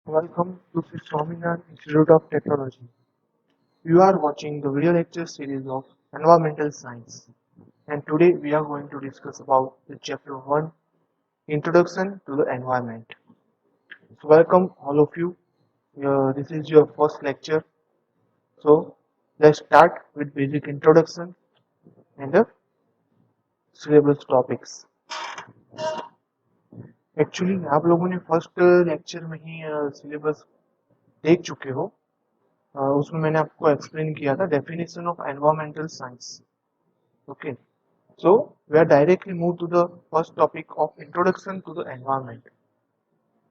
Welcome to Sri Swaminarayan Institute of Technology. You are watching the video lecture series of Environmental Science, and today we are going to discuss about the chapter 1, Introduction to the Environment. So welcome all of you. This is your first lecture. So let's start with basic introduction and the syllabus topics. Actually आप लोगों ने first lecture में ही syllabus देख चुके हो. उसमें मैंने आपको एक्सप्लेन किया था definition of environmental science. Okay, so we are directly move to the first topic of introduction to the environment.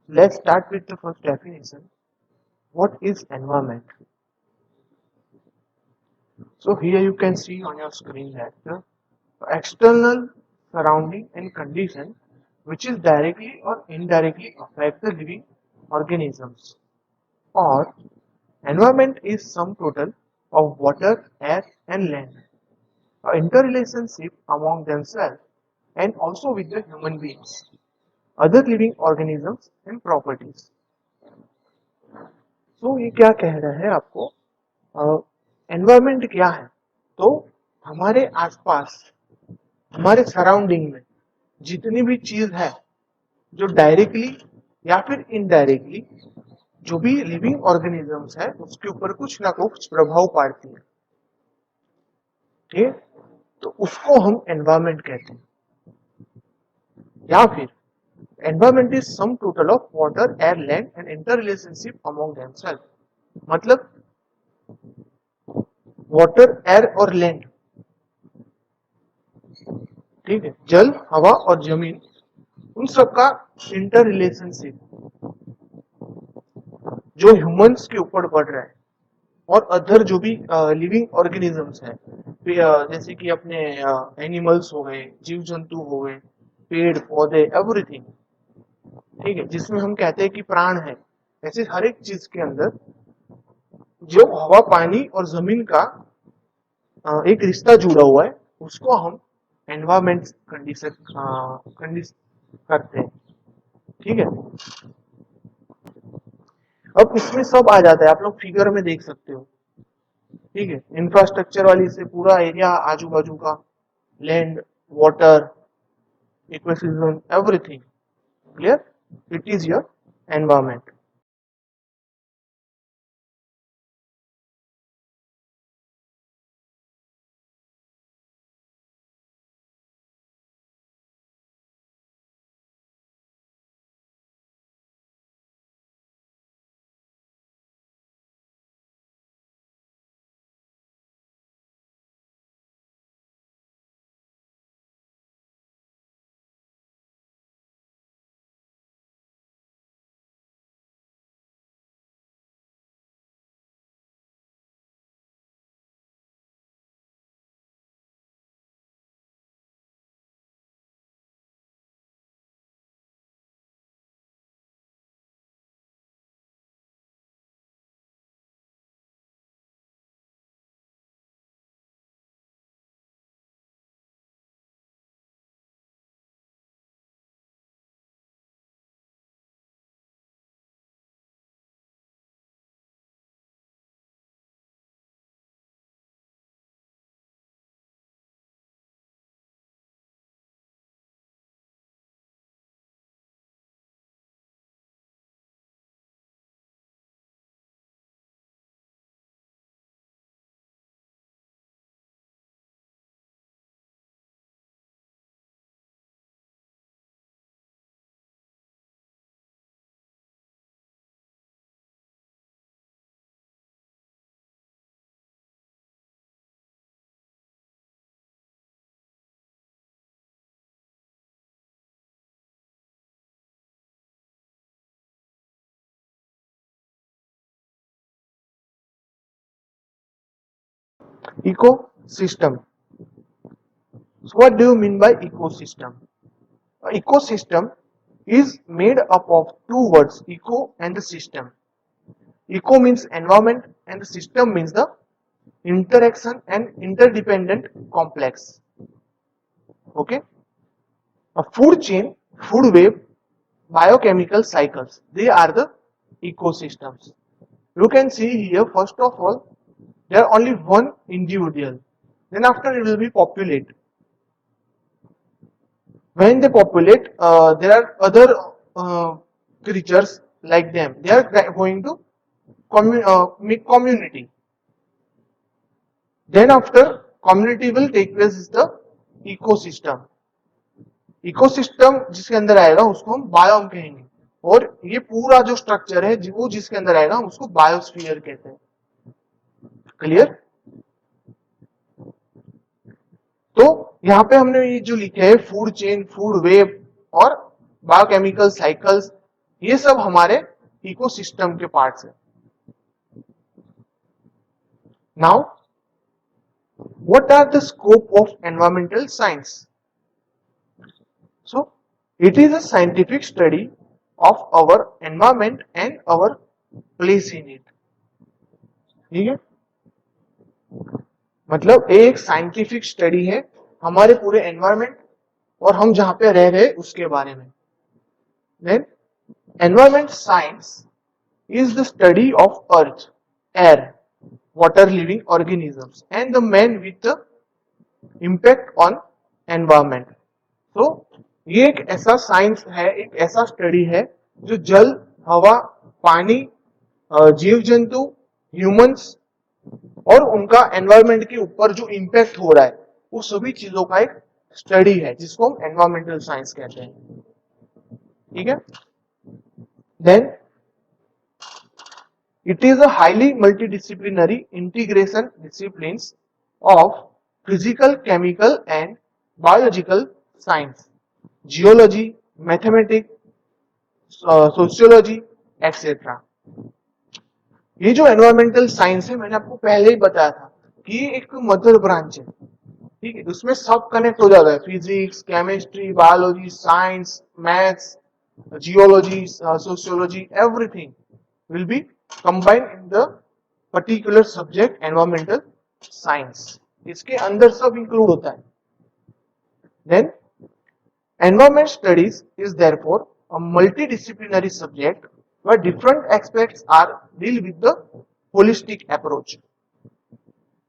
Let's start with the first definition. What is environment? So here you can see on your screen that the external surrounding and condition which is directly or indirectly affect the living organisms, or environment is sum total of water, air and land, interrelationship among themselves and also with the human beings, other living organisms and properties. So ये क्या कह रहा है आपको? Environment क्या है? तो हमारे आसपास, हमारे सराउंडिंग में जितनी भी चीज है जो डायरेक्टली या फिर इनडायरेक्टली जो भी लिविंग ऑर्गेनिजम्स है उसके ऊपर कुछ ना कुछ प्रभाव पाड़ती है, ठीक है, तो उसको हम एनवायरमेंट कहते हैं. या फिर environment is sum total of water, air, land and interrelationship among themselves. मतलब वाटर, एयर और लैंड, ठीक है, जल, हवा और जमीन, उन सबका इंटर रिलेशनशिप जो ह्यूमंस के ऊपर बढ़ रहा है और अदर जो भी लिविंग ऑर्गेनिजम्स है, जैसे कि अपने एनिमल्स हो गए, जीव जंतु हो गए, पेड़ पौधे, एवरीथिंग, ठीक है, जिसमें हम कहते हैं कि प्राण है, ऐसे हर एक चीज के अंदर जो हवा, पानी और जमीन का एक रिश्ता जुड़ा हुआ है उसको हम एनवायरमेंट कंडीशन करते हैं, ठीक है. अब इसमें सब आ जाता है, आप लोग फिगर में देख सकते हो, ठीक है. इंफ्रास्ट्रक्चर वाली से पूरा एरिया, आजू बाजू का land, water, ecosystem, everything. Clear? It is your environment. Ecosystem. So what do you mean by ecosystem? Ecosystem is made up of two words, eco and the system. Eco means environment and the system means the interaction and interdependent complex. Okay, a food chain, food web, biochemical cycles, they are the ecosystems. You can see here, first of all, there are only one individual. Then after it will be populate. When they populate, there are other creatures like them. They are going to make community. Then after community will take place is the ecosystem. Ecosystem जिसके अंदर आएगा उसको हम biome कहेंगे, और ये पूरा जो स्ट्रक्चर है वो जिसके अंदर आएगा हम उसको बायोस्फीयर कहते हैं. क्लियर? तो यहाँ पे हमने ये जो लिखे है फूड चेन, फूड वेब और बायोकेमिकल साइकिल्स, ये सब हमारे इकोसिस्टम के पार्ट्स है. Now what are the scope of environmental science? So, it is a scientific study of our environment and our place in it. ठीक है? मतलब एक साइंटिफिक स्टडी है हमारे पूरे एनवायरमेंट और हम जहां पे रह रहे उसके बारे में. Then, environment science is the study of earth, air, water, living organisms and the man with the impact on environment. So, ये एक ऐसा साइंस है, एक ऐसा स्टडी है जो जल, हवा, पानी, जीव जंतु, ह्यूमंस और उनका एनवायरमेंट के ऊपर जो इम्पैक्ट हो रहा है वो सभी चीजों का एक स्टडी है जिसको हम एनवायरमेंटल साइंस कहते हैं. ठीक है? Then it is a highly multidisciplinary integration disciplines of physical, chemical and biological science, geology, mathematics, sociology etcetera. ये जो एनवायरमेंटल साइंस है मैंने आपको पहले ही बताया था कि ये एक मदर ब्रांच है. ठीक है? उसमें सब कनेक्ट हो जाता है, physics, chemistry, biology, science, maths, geology, sociology, everything will be combined in the particular subject environmental science. इसके अंदर सब इंक्लूड होता है. Then environment studies is therefore a multidisciplinary subject where different aspects are deal with the holistic approach.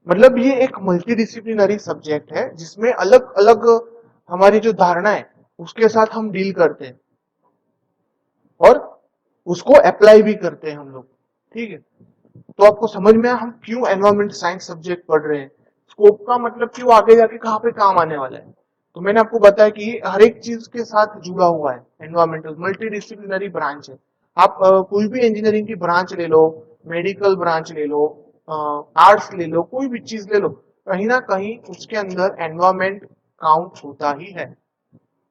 मतलब ये एक multidisciplinary subject है जिसमें अलग अलग हमारी जो धारणा है उसके साथ हम डील करते हैं और उसको अप्लाई भी करते हैं हम लोग. ठीक है? तो आपको समझ में आया हम क्यों एनवायरमेंट साइंस सब्जेक्ट पढ़ रहे हैं, स्कोप का मतलब क्यों आगे जाके कहाँ पे काम आने वाला है. तो मैंने आपको बताया कि हर एक चीज के साथ जुड़ा हुआ है. एनवायरमेंटल मल्टीडिसिप्लिनरी ब्रांच है. आप कोई भी इंजीनियरिंग की ब्रांच ले लो, मेडिकल ब्रांच ले लो, आर्ट्स ले लो, कोई भी चीज ले लो, कहीं ना कहीं उसके अंदर एनवायरमेंट काउंट होता ही है.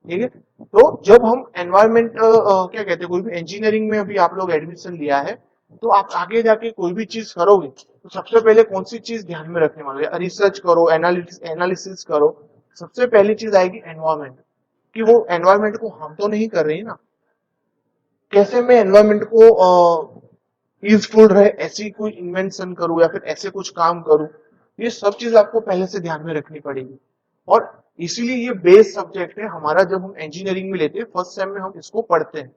ठीक है? तो जब हम एनवायरमेंट क्या कहते हैं, कोई भी इंजीनियरिंग में अभी आप लोग एडमिशन लिया है तो आप आगे जाके कोई भी चीज करोगे तो सबसे पहले कौन सी चीज ध्यान में रखने वाले, रिसर्च करो, एनालिसिस करो, सबसे पहली चीज आएगी एनवायरमेंट, कि वो एनवायरमेंट को हम तो नहीं कर रहे ना, कैसे मैं एनवायरमेंट को यूजफुल रहे ऐसी कोई इन्वेंशन करूं या फिर ऐसे कुछ काम करूं. ये सब चीज आपको पहले से ध्यान में रखनी पड़ेगी और इसीलिए ये बेस सब्जेक्ट है हमारा. जब हम इंजीनियरिंग में लेते हैं फर्स्ट सेम में हम इसको पढ़ते हैं,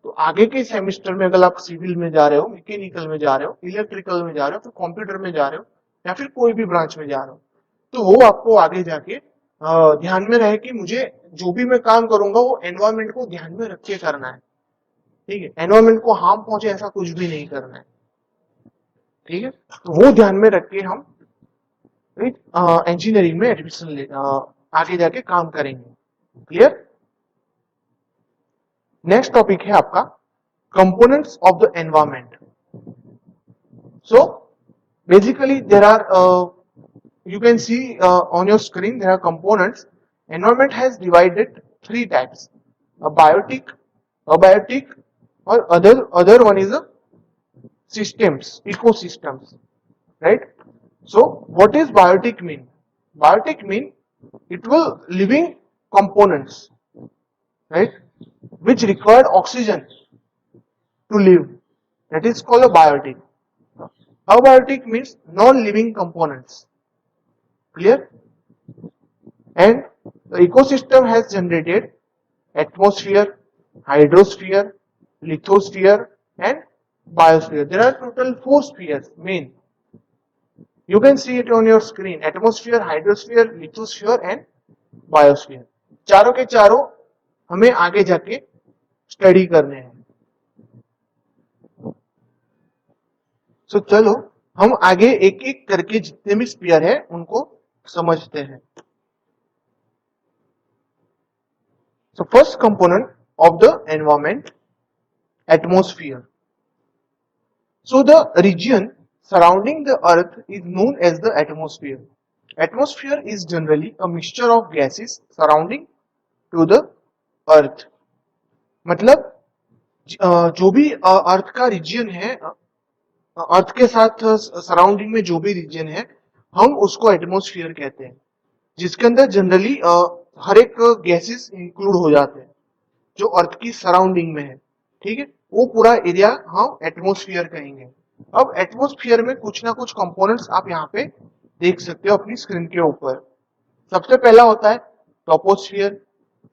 तो आगे के सेमेस्टर में अगर आप सिविल में जा रहे हो, मैकेनिकल में जा रहे हो, इलेक्ट्रिकल में जा रहे हो, फिर कंप्यूटर में जा रहे हो या फिर कोई भी ब्रांच में जा रहे हो, तो वो आपको आगे जाके ध्यान में रहे कि मुझे जो भी मैं काम करूंगा वो एनवायरमेंट को ध्यान में रख के करना है. ठीक है? एनवायरमेंट को हार्म पहुंचे ऐसा कुछ भी नहीं करना है. ठीक है? तो वो ध्यान में रख के हम इंजीनियरिंग में एडमिशन आगे जाके काम करेंगे. क्लियर? नेक्स्ट टॉपिक है आपका components of the environment. So basically there are you can see on your screen there are components. Environment has divided three types: a biotic, abiotic, or other one is a systems, ecosystems, right? So what is biotic mean? Biotic mean it will living components, right, which require oxygen to live. That is called a biotic. Abiotic means non-living components. Clear? And the ecosystem has generated atmosphere, hydrosphere, lithosphere and biosphere. There are total 4 spheres main. You can see it on your screen: atmosphere, hydrosphere, lithosphere and biosphere. चारों के चारों हमें आगे जाके study करने हैं. सो चलो हम आगे एक एक करके जितने भी स्पीयर है उनको समझते हैं. So first component of the environment, atmosphere. So the region surrounding the earth is known as the atmosphere. Atmosphere is generally a mixture of gases surrounding to the earth. मतलब जो भी अर्थ का रीजन है, अर्थ के साथ सराउंडिंग में जो भी रीजन है, हम उसको एटमॉस्फेयर कहते हैं, जिसके अंदर जनरली हर एक गैसेस इंक्लूड हो जाते हैं जो अर्थ की सराउंडिंग में है. ठीक है, वो पूरा एरिया हम एटमॉस्फेयर कहेंगे. अब एटमॉस्फेयर में कुछ ना कुछ कंपोनेंट्स आप यहाँ पे देख सकते हो अपनी स्क्रीन के ऊपर. सबसे पहला होता है टोपोस्फियर,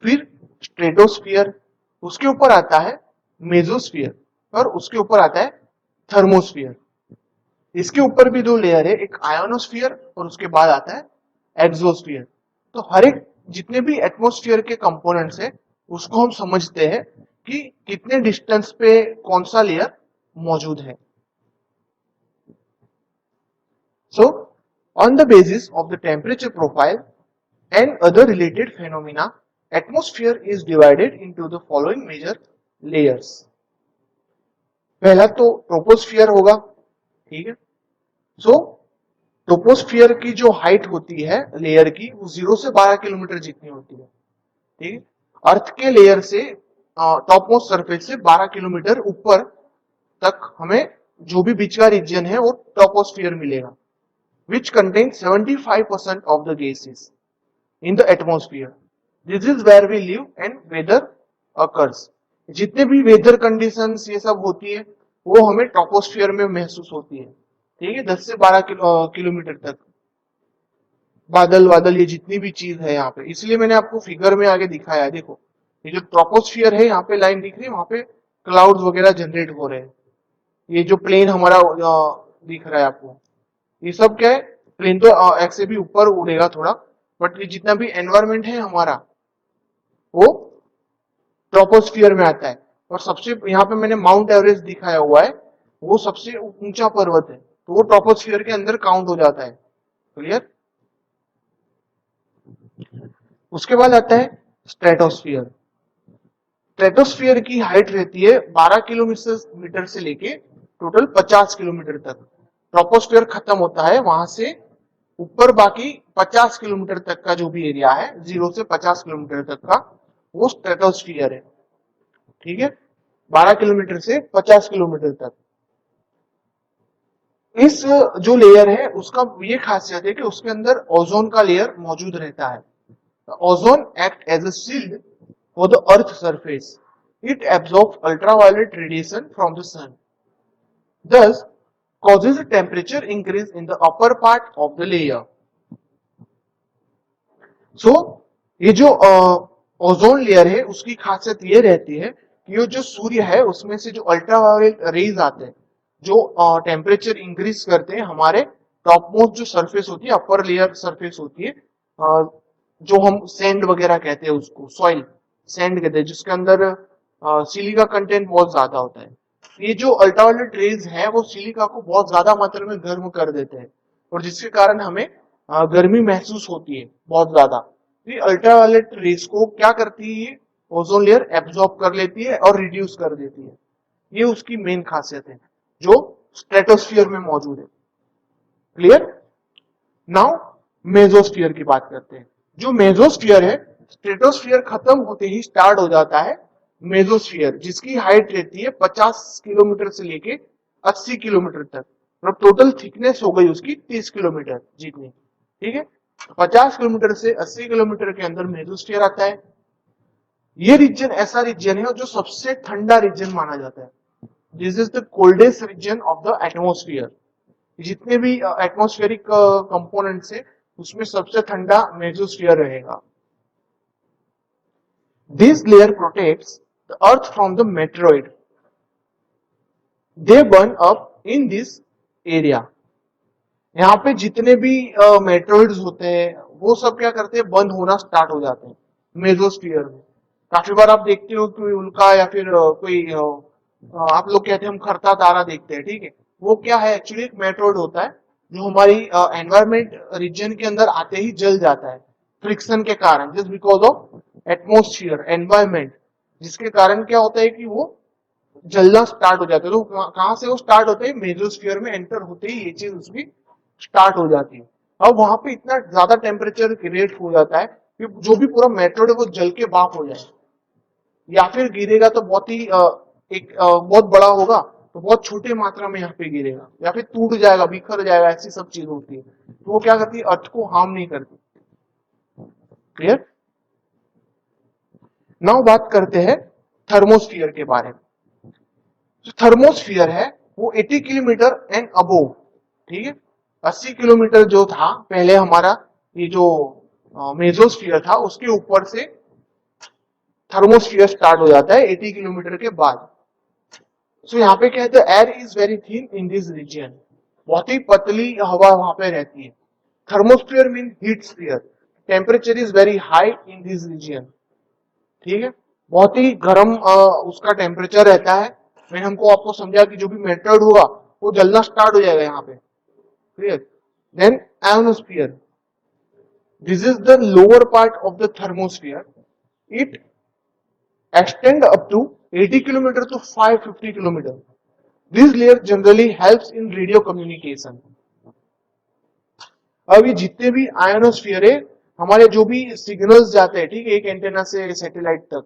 फिर स्ट्रेटोस्फियर, उसके ऊपर आता है मेसोस्फियर और उसके ऊपर आता है थर्मोस्फियर. इसके ऊपर भी 2 लेयर है, एक आयोनोस्फियर और उसके बाद आता है एक्सोस्फियर. तो हर एक जितने भी एटमॉस्फेयर के कंपोनेंट्स है उसको हम समझते हैं कि कितने डिस्टेंस पे कौन सा लेयर मौजूद है. So, on the basis of the temperature profile and other related phenomena, atmosphere is divided into the following major layers. पहला तो ट्रोपोस्फियर होगा. ठीक है, सो ट्रोपोस्फियर की जो हाइट होती है लेयर की वो 0 से 12 किलोमीटर जितनी होती है. ठीक है, अर्थ के लेयर से टॉप मोस्ट सरफेस से 12 किलोमीटर ऊपर तक हमें जो भी बीच का रीजन है वो ट्रोपोस्फियर मिलेगा, which contains 75% of the gases in the atmosphere. This is where we live and weather occurs. जितने भी वेदर कंडीशंस ये सब होती है वो हमें ट्रोपोस्फियर में महसूस होती है. ठीक है, 10 से 12 किलोमीटर तक बादल वादल ये जितनी भी चीज है यहाँ पे, इसलिए मैंने आपको फिगर में आगे दिखाया है. देखो ये जो ट्रोपोस्फियर है यहाँ पे लाइन दिख रही है, वहां पे क्लाउड्स वगैरह जनरेट हो रहे हैं. ये जो प्लेन हमारा दिख रहा है आपको, ये सब क्या है, प्लेन तो एक्स से भी ऊपर उड़ेगा थोड़ा, बट ये जितना भी एनवायरमेंट है हमारा वो ट्रोपोस्फियर में आता है. और सबसे यहाँ पे मैंने माउंट एवरेस्ट दिखाया हुआ है, वो सबसे ऊंचा पर्वत है, तो वो ट्रोपोस्फियर के अंदर काउंट हो जाता है. क्लियर. उसके बाद आता है स्ट्रेटोस्फियर. स्ट्रेटोस्फियर की हाइट रहती है 12 किलोमीटर से लेके टोटल 50 किलोमीटर तक. ट्रोपोस्फियर खत्म होता है, वहां से ऊपर बाकी 50 किलोमीटर तक का जो भी एरिया है 0 से 50 किलोमीटर तक का वो स्ट्रेटोस्फियर है. ठीक है, 12 किलोमीटर से 50 किलोमीटर तक. इस जो लेयर है उसका ये खासियत है कि उसके अंदर ओजोन का लेयर मौजूद रहता है. Ozone act as a shield for the earth surface. It absorbs ultraviolet radiation from the sun, thus causes a temperature increase in the upper part of the layer. So ये जो ozone layer है उसकी खासियत ये रहती है कि ये जो सूर्य है उसमें से जो अल्ट्रावायलेट रेज आते हैं जो टेम्परेचर इंक्रीज करते हैं हमारे टॉप मोस्ट जो सरफेस होती है, अपर लेयर सरफेस होती है, जो हम सैंड वगैरह कहते हैं, उसको सॉइल सैंड कहते हैं, जिसके अंदर सिलिका कंटेंट बहुत ज्यादा होता है. ये जो अल्ट्रावायलेट रेज है वो सिलिका को बहुत ज्यादा मात्रा में गर्म कर देते हैं और जिसके कारण हमें गर्मी महसूस होती है बहुत ज्यादा. ये अल्ट्रावायलेट रेज को क्या करती है, ओजोन लेयर एब्जॉर्ब कर लेती है और रिड्यूस कर देती है. ये उसकी मेन खासियत है जो स्ट्रेटोस्फियर में मौजूद है. क्लियर. नाउ मेसोस्फियर की बात करते हैं. जो मेसोस्फियर है, स्ट्रेटोस्फियर खत्म होते ही स्टार्ट हो जाता है मेसोस्फियर, जिसकी हाइट रहती है 50 किलोमीटर से लेके 80 किलोमीटर तक. और टोटल थिकनेस हो गई उसकी 30 किलोमीटर जितनी. ठीक है, 50 किलोमीटर से 80 किलोमीटर के अंदर मेसोस्फियर आता है. ये रीजन ऐसा रीजन है जो सबसे ठंडा रीजन माना जाता है. This is the coldest region of the atmosphere. जितने भी एटमोस्फेरिक कंपोनेंट्स है उसमें सबसे ठंडा मेसोस्फियर रहेगा. This layer protects the earth from the meteoroid. They burn up in this area. यहाँ पे जितने भी मेटोइड्स होते हैं वो सब क्या करते हैं, बंद होना स्टार्ट हो जाते हैं मेसोस्फीयर में। काफी बार आप देखते हो कोई उल्का या फिर कोई आप लोग कहते हैं हम खरता तारा देखते हैं, ठीक है। वो क्या है, एक्चुअली एक मेटोइड होता है जो हमारी एनवायरमेंट रीजन के अंदर आते ही जल जाता है फ्रिक्शन के कारण, just because of atmosphere environment, जिसके कारण क्या होता है कि वो जलना स्टार्ट हो जाता है। तो कहां से वो स्टार्ट होते हैं, मेसोस्फीयर में एंटर होते ही ये चीज उसकी स्टार्ट हो जाती है। अब वहां पे इतना ज्यादा टेम्परेचर क्रिएट हो जाता है कि जो भी पूरा मेटोड है वो जल के बाप हो जाए, या फिर गिरेगा तो बहुत ही बहुत बड़ा होगा तो बहुत छोटे मात्रा में यहाँ पे गिरेगा, या फिर टूट जाएगा बिखर जाएगा, ऐसी सब चीज होती है। तो वो क्या करती है, अर्थ को हार्म नहीं करती। क्लियर। नाउ बात करते हैं थर्मोस्फियर के बारे में। जो थर्मोस्फियर है वो 80 किलोमीटर एंड अबोव, ठीक है। 80 किलोमीटर जो था पहले हमारा ये जो मेसोस्फियर था उसके ऊपर से थर्मोस्फियर स्टार्ट हो जाता है 80 किलोमीटर के बाद। सो यहाँ पे क्या है, air is very thin in this region, बहुत ही पतली हवा वहां पे रहती है। Thermosphere mean heat sphere, temperature is very high in this region, ठीक है। बहुत ही गर्म उसका टेम्परेचर रहता है। मैंने हमको आपको समझा कि जो भी मेटल होगा वो जलना स्टार्ट हो जाएगा यहाँ पे, clear. Then ionosphere, this is the lower part of the thermosphere. It extend up to 80 kilometer to 550 kilometer. This layer generally helps in radio communication. अब ये जितने भी आयोनोस्फीयर है, हमारे जो भी सिग्नल्स जाते हैं, ठीक है, एक एंटेना से सैटेलाइट तक,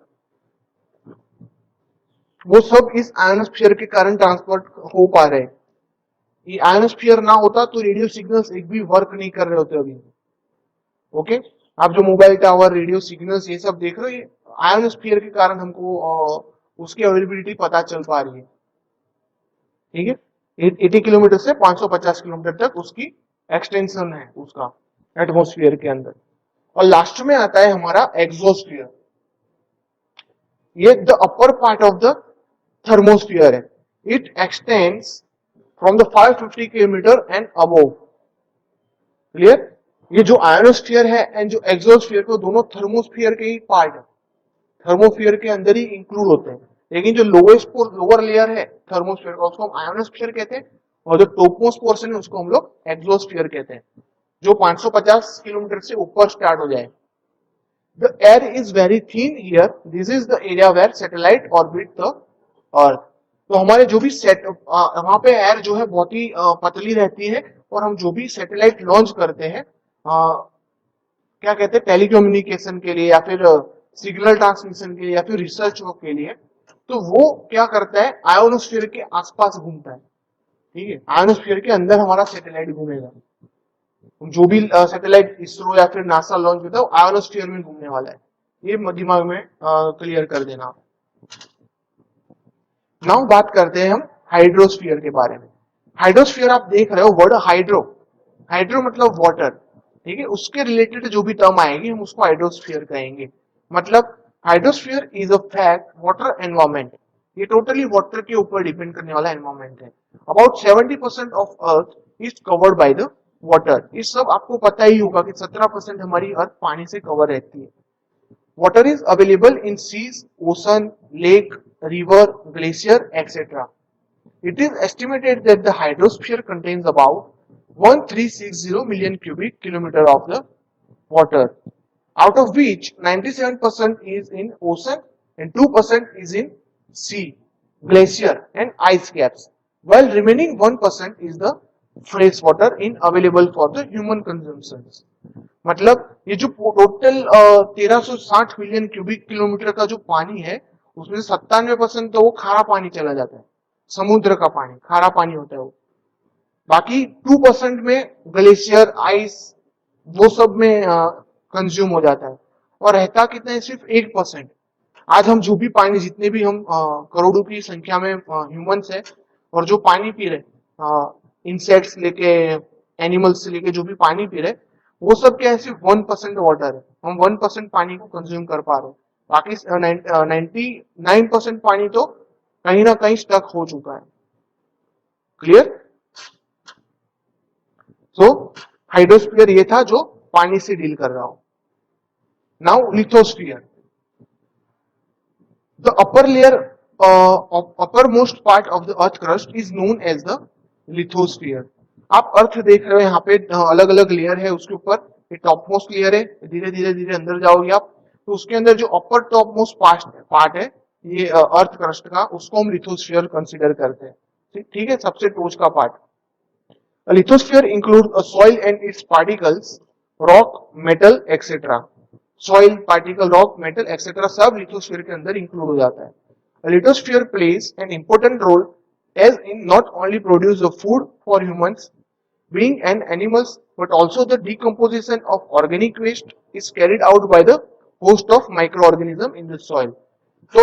वो सब इस आयोनोस्फीयर के कारण ट्रांसपोर्ट हो पा रहे हैं। ये आयोनोस्फीयर ना होता तो रेडियो सिग्नल्स एक भी वर्क नहीं कर रहे होते अभी। ओके, आप जो मोबाइल टावर रेडियो सिग्नल्स ये सब देख रहे हो, आयोनोस्फीयर के कारण हमको उसकी अवेलेबिलिटी पता चल पा रही है, ठीक है। 80 किलोमीटर से 550 किलोमीटर तक उसकी एक्सटेंशन है उसका एटमोस्फियर के अंदर। और लास्ट में आता है हमारा एक्सोस्फियर, ये the upper part of the thermosphere है। It extends from the 550 kilometre and above, clear. ये जो आयोनोस्फीयर है एंड जो एक्सोस्फीयर को दोनों थर्मोस्फीयर के ही पार्ट है, थर्मोस्फीयर के अंदर ही इंक्लूड होते हैं। लेकिन जो लोअर लेयर है थर्मोस्फीयर का उसको हम आयोनोस्फीयर कहते हैं, और जो टॉपमोस्ट पोर्शन है उसको हम लोग एक्सोस्फीयर कहते हैं, जो 550 किलोमीटर से ऊपर स्टार्ट हो जाए। The air is very thin here, this is the area where satellite orbit the earth. तो हमारे जो भी सेट वहां पे एयर जो है बहुत ही पतली रहती है, और हम जो भी सैटेलाइट लॉन्च करते हैं क्या कहते हैं, टेलीकम्युनिकेशन के लिए या फिर सिग्नल ट्रांसमिशन के लिए या फिर रिसर्च वर्क के लिए, तो वो क्या करता है, आयोनोस्फीयर के आसपास घूमता है, ठीक है। आयोनोस्फीयर के अंदर हमारा सैटेलाइट घूमेगा। जो भी सैटेलाइट इसरो या फिर नासा लॉन्च होता है वो आयोनोस्फीयर में घूमने वाला है, ये दिमाग में क्लियर कर देना। नाउ बात करते हैं हम हाइड्रोस्फीयर के बारे में। हाइड्रोस्फीयर आप देख रहे हो वर्ड हाइड्रो, हाइड्रो मतलब वाटर, ठीक है। उसके रिलेटेड जो भी टर्म आएगी हम उसको हाइड्रोस्फीयर कहेंगे। मतलब hydrosphere is a fact water environment, ये टोटली वाटर के ऊपर डिपेंड करने वाला एनवायरमेंट है। About 70% of earth is covered by the water. इस सब आपको पता ही होगा कि 17% हमारी अर्थ पानी से कवर रहती है। Water is available in seas, ocean, lake, river, glacier, etc. It is estimated that the hydrosphere contains about 1360 million cubic kilometer of the water, out of which 97% is in ocean and 2% is in sea, glacier and ice caps, while remaining 1% is the fresh water in available for the human consumption. मतलब ये जो total 1360 million cubic kilometre का जो पानी है उसमें 97% तो वो खारा पानी चला जाता है, समुद्र का पानी खारा पानी होता है वो। बाकी 2% में ग्लेशियर आइस वो सब में कंज्यूम हो जाता है, और रहता कितना है, सिर्फ 1%। आज हम जो भी पानी, जितने भी हम करोड़ों की संख्या में ह्यूमंस है और जो पानी पी रहे, इंसेक्ट्स लेके एनिमल्स से लेके जो भी पानी पी रहे, वो सब क्या है, सिर्फ 1% वाटर है। हम 1% पानी को कंज्यूम कर पा रहे हैं, बाकी 99% पानी तो कहीं ना कहीं स्टक हो चुका है। क्लियर? सो हाइड्रोस्फीयर ये था जो पानी से डील कर रहा हो. Now lithosphere. The upper layer, uppermost part of the earth crust is known as the lithosphere. आप अर्थ देख रहे हो यहाँ पे अलग अलग लेयर है उसके ऊपर. ये टॉप मोस्ट लेयर है. धीरे धीरे धीरे अंदर जाओगे आप तो उसके अंदर जो अपर टॉप मोस्ट पार्ट है ये अर्थ क्रस्ट का, उसको हम लिथोस्फीयर कंसिडर करते हैं. ठीक है, सबसे टोच का part. Lithosphere include soil and its particles, rock, metal etcetera. Soil, particle, rock, metal etcetera सब लिथोस्फीयर के अंदर इंक्लूड हो जाता है. Lithosphere plays an important role as in not only produce the food for humans being and animals but also the decomposition of organic waste is carried out by the host of microorganism in the soil. तो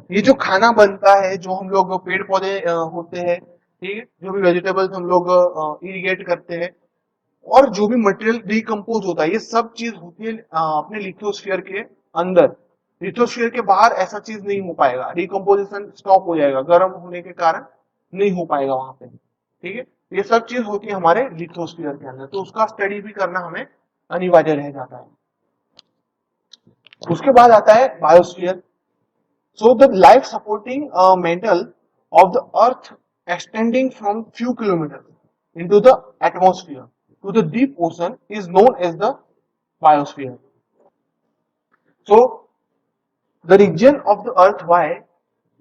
ये जो खाना बनता है, जो हम लोग पेड़ पौधे होते हैं, ठीक है, जो भी वेजिटेबल्स हम लोग इरिगेट करते हैं और जो भी मटेरियल डिकम्पोज होता है, ये सब चीज होती है अपने लिथोस्फीयर के अंदर. लिथोस्फीयर के बाहर ऐसा चीज नहीं हो पाएगा. डिकम्पोजिशन स्टॉप हो जाएगा, गर्म होने के कारण नहीं हो पाएगा वहां पे. ठीक है, ये सब चीज होती है हमारे लिथोस्फीयर के अंदर, तो उसका स्टडी भी करना हमें अनिवार्य रह जाता है. उसके बाद आता है biosphere. So the life supporting metal of the earth extending from few kilometre into the atmosphere to the deep ocean is known as the biosphere. So the region of the earth why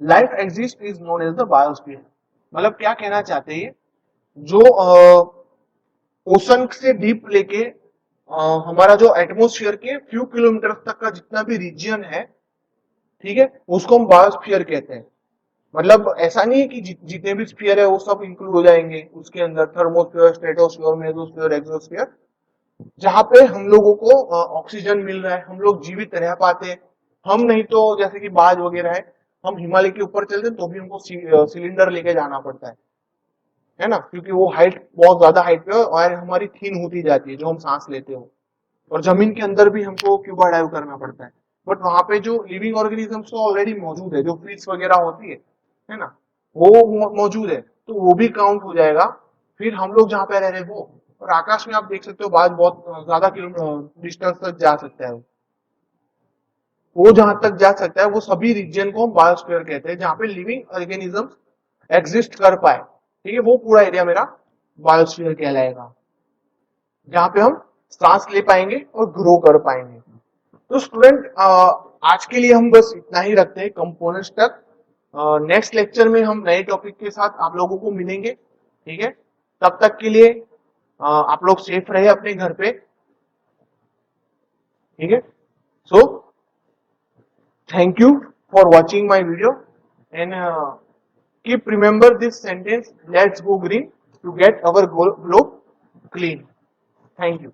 life exist is known as the biosphere. मतलब क्या कहना चाहते हैं, जो ocean से deep लेके हमारा जो एटमॉस्फेयर के फ्यू किलोमीटर तक का जितना भी रीजन है, ठीक है, उसको हम बायोस्फीयर कहते हैं. मतलब ऐसा नहीं है कि जितने भी स्फीयर है वो सब इंक्लूड हो जाएंगे उसके अंदर. थर्मोस्फीयर, स्ट्रेटोस्फीयर, मेसोस्फीयर, एक्सोस्फीयर, जहां पे हम लोगों को ऑक्सीजन मिल रहा है, हम लोग जीवित रह पाते हैं. हम नहीं तो जैसे कि बाज वगैरह है, हम हिमालय के ऊपर चलते तो भी हमको सिलेंडर लेके जाना पड़ता है ना, क्योंकि वो हाइट बहुत ज्यादा हाइट पे और हमारी थीन होती जाती है जो हम सांस लेते हो. और जमीन के अंदर भी हमको स्क्यूबा डाइव करना पड़ता है. बट वहां पे जो लिविंग ऑर्गेनिजम्स तो ऑलरेडी मौजूद है, जो फिश वगैरह होती है ना, वो मौजूद है, तो वो भी काउंट हो जाएगा. फिर हम लोग जहाँ पे रह रहे वो, और आकाश में आप देख सकते हो बाज बहुत ज्यादा किलोमीटर डिस्टेंस तक जा सकता है. वो जहां तक जा सकता है वो सभी रीजन को हम बायोस्फीयर कहते हैं, जहां पे लिविंग ऑर्गेनिजम्स एग्जिस्ट कर पाए. ठीक है, वो पूरा एरिया मेरा बायोस्फीयर कहलाएगा, जहां पे हम सांस ले पाएंगे और ग्रो कर पाएंगे. तो स्टूडेंट आज के लिए हम बस इतना ही रखते हैं कंपोनेंट्स तक. नेक्स्ट लेक्चर में हम नए टॉपिक के साथ आप लोगों को मिलेंगे. ठीक है, तब तक के लिए आप लोग सेफ रहे अपने घर पे. ठीक है, सो thank you for watching my video and keep remember this sentence, let's go green to get our globe clean. Thank you.